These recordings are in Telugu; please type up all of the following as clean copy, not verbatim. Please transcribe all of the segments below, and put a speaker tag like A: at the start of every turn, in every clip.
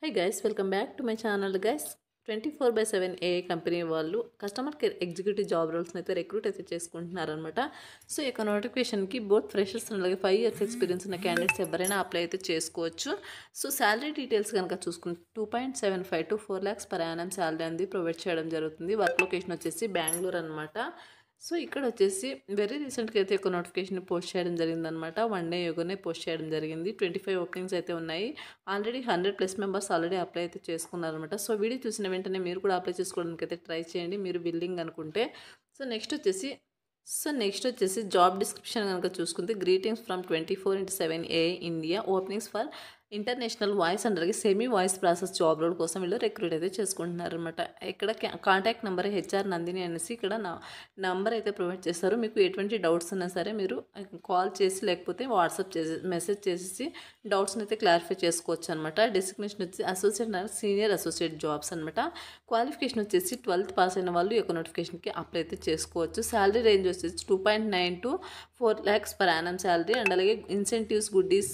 A: Hi guys, welcome back to my channel guys. 24/7 AI company వాళ్ళు కస్టమర్ కేర్ ఎగ్జిక్యూటివ్ జాబ్ రోల్స్ని అయితే రిక్రూట్ అయితే చేసుకుంటున్నారనమాట. సో ఈ యొక్క నోటిఫికేషన్కి బోత్ ఫ్రెషర్స్ అలాగే 5 years ఎక్స్పీరియన్స్ ఉన్న క్యాండిడేట్స్ ఎవరైనా అప్లై అయితే చేసుకోవచ్చు. సో శాలరీ డీటెయిల్స్ కనుక చూసుకుంటే 2.75 to 4 lakhs per annum salary అనేది ప్రొవైడ్ చేయడం జరుగుతుంది. వర్క్ లొకేషన్ వచ్చేసి బెంగళూరు అనమాట. సో ఇక్కడ వచ్చేసి వెరీ రీసెంట్గా అయితే ఒక నోటిఫికేషన్ పోస్ట్ చేయడం జరిగిందనమాట. 1 day యోగానే పోస్ట్ చేయడం జరిగింది. 25 ఓపెనింగ్స్ అయితే ఉన్నాయి. ఆల్రెడీ 100+ మెంబర్స్ ఆల్రెడీ అప్లై అయితే చేసుకున్నారనమాట. సో వీడియో చూసిన వెంటనే మీరు కూడా అప్లై చేసుకోవడానికి అయితే ట్రై చేయండి, మీరు బిల్లింగ్ అనుకుంటే. సో నెక్స్ట్ వచ్చేసి జాబ్ డిస్క్రిప్షన్ కనుక చూసుకుంటే greetings from 24/7 AI India openings for international voice and అలాగే semi voice process job role కోసం వీళ్ళు రిక్రూట్ అయితే చేసుకుంటున్నారు అనమాట. ఇక్కడ కాంటాక్ట్ నెంబర్ హెచ్ఆర్ నందిని అనేసి ఇక్కడ నంబర్ అయితే ప్రొవైడ్ చేస్తారు. మీకు ఎటువంటి డౌట్స్ ఉన్నా సరే మీరు కాల్ చేసి లేకపోతే వాట్సాప్ చేసి మెసేజ్ చేసి డౌట్స్ని అయితే క్లారిఫై చేసుకోవచ్చు అనమాట. డెసిగ్నేషన్ వచ్చి associate and senior associate jobs అనమాట. క్వాలిఫికేషన్ వచ్చేసి 12th పాస్ అయిన వాళ్ళు ఈ యొక్క నోటిఫికేషన్కి అప్లై అయితే చేసుకోవచ్చు. శాలరీ రేంజ్ వచ్చేసి 2.9 to 4 lakhs per annum salary and అలాగే ఇన్సెంటివ్స్ గుడ్డీస్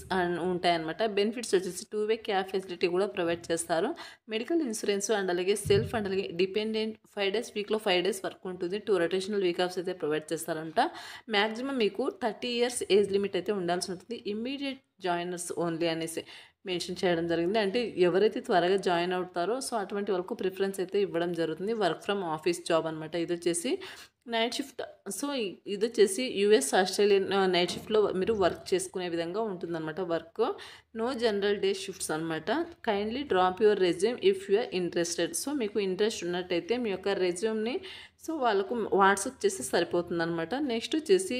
A: ఉంటాయన్నమాట. బెనిఫిట్స్ వచ్చేసి 2-way క్యాబ్ ఫెసిలిటీ కూడా ప్రొవైడ్ చేస్తారు. మెడికల్ ఇన్సూరెన్స్ అండ్ అలాగే సెల్ఫ్ అండ్ అలాగే డిపెండెంట్ 5 days వీక్లో 5 days వర్క్ ఉంటుంది. 2 rotational వీక్ ఆఫ్స్ అయితే ప్రొవైడ్ చేస్తారంట. మ్యాక్సిమం మీకు 30 years ఏజ్ లిమిట్ అయితే ఉండాల్సి ఉంటుంది. ఇమ్మీడియట్ జాయినర్స్ ఓన్లీ అనేసి మెన్షన్ చేయడం జరిగింది. అంటే ఎవరైతే త్వరగా జాయిన్ అవుతారో సో అటువంటి వాళ్ళకు ప్రిఫరెన్స్ అయితే ఇవ్వడం జరుగుతుంది. వర్క్ ఫ్రమ్ ఆఫీస్ జాబ్ అనమాట. ఇది వచ్చేసి నైట్ షిఫ్ట్. సో ఇది వచ్చేసి యుఎస్ ఆస్ట్రేలియన్ నైట్ షిఫ్ట్లో మీరు వర్క్ చేసుకునే విధంగా ఉంటుందన్నమాట. Work no general day shifts అనమాట. Kindly drop your resume if you are interested. So మీకు ఇంట్రెస్ట్ ఉన్నట్టయితే మీ యొక్క రెజ్యూమ్ని సో వాళ్ళకు వాట్సాప్ చేస్తే సరిపోతుంది అనమాట. నెక్స్ట్ వచ్చేసి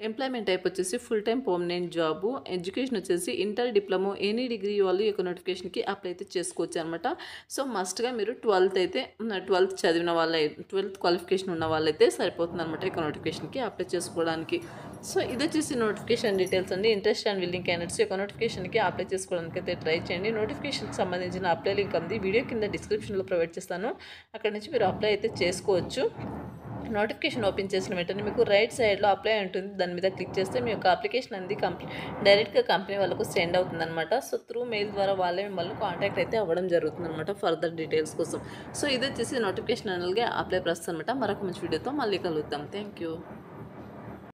A: ఎంప్లాయ్మెంట్ టైప్ వచ్చేసి full time permanent job. Education వచ్చేసి ఇంటర్ డిప్లొమా ఎనీ డిగ్రీ వాళ్ళు ఈ యొక్క నోటిఫికేషన్కి అప్లై అయితే చేసుకోవచ్చు అనమాట. సో మస్ట్గా మీరు 12th చదివిన వాళ్ళ 12th క్వాలిఫికేషన్ ఉన్న వాళ్ళైతే సరిపోతుంది అనమాట ఈ యొక్క నోటిఫికేషన్కి అప్లై చేసుకోవడానికి. సో ఇది వచ్చేసి నోటిఫికేషన్ డీటెయిల్స్ అండి. ఇంట్రెస్ట్ అండ్ విల్లింగ్ క్యాండిడేట్స్ యొక్క నోటిఫికేషన్కి అప్లై చేసుకోవడానికి అయితే ట్రై చేయండి. నోటిఫికేషన్కి సంబంధించిన అప్లై లింక్ ఉంది వీడియో కింద డిస్క్రిప్షన్లో ప్రొవైడ్ చేస్తాను. అక్కడ నుంచి మీరు అప్లై అయితే చేసుకోవచ్చు. నోటిఫికేషన్ ఓపెన్ చేసిన వెంటనే మీకు రైట్ సైడ్లో అప్లై ఉంటుంది. దాని మీద క్లిక్ చేస్తే మీ యొక్క అప్లికేషన్ అనేది డైరెక్ట్గా కంపెనీ వాళ్ళకు సెండ్ అవుతుంది అనమాట. సో త్రూ మెయిల్ ద్వారా వాళ్ళే మిమ్మల్ని కాంటాక్ట్ అయితే అవ్వడం జరుగుతుంది అనమాట ఫర్దర్ డీటెయిల్స్ కోసం. సో ఇది వచ్చేసి నోటిఫికేషన్ అలాగే అప్లై ప్రాసెస్ అనమాట. మరొక మంచి వీడియోతో మళ్ళీ కలుద్దాం. Thank you.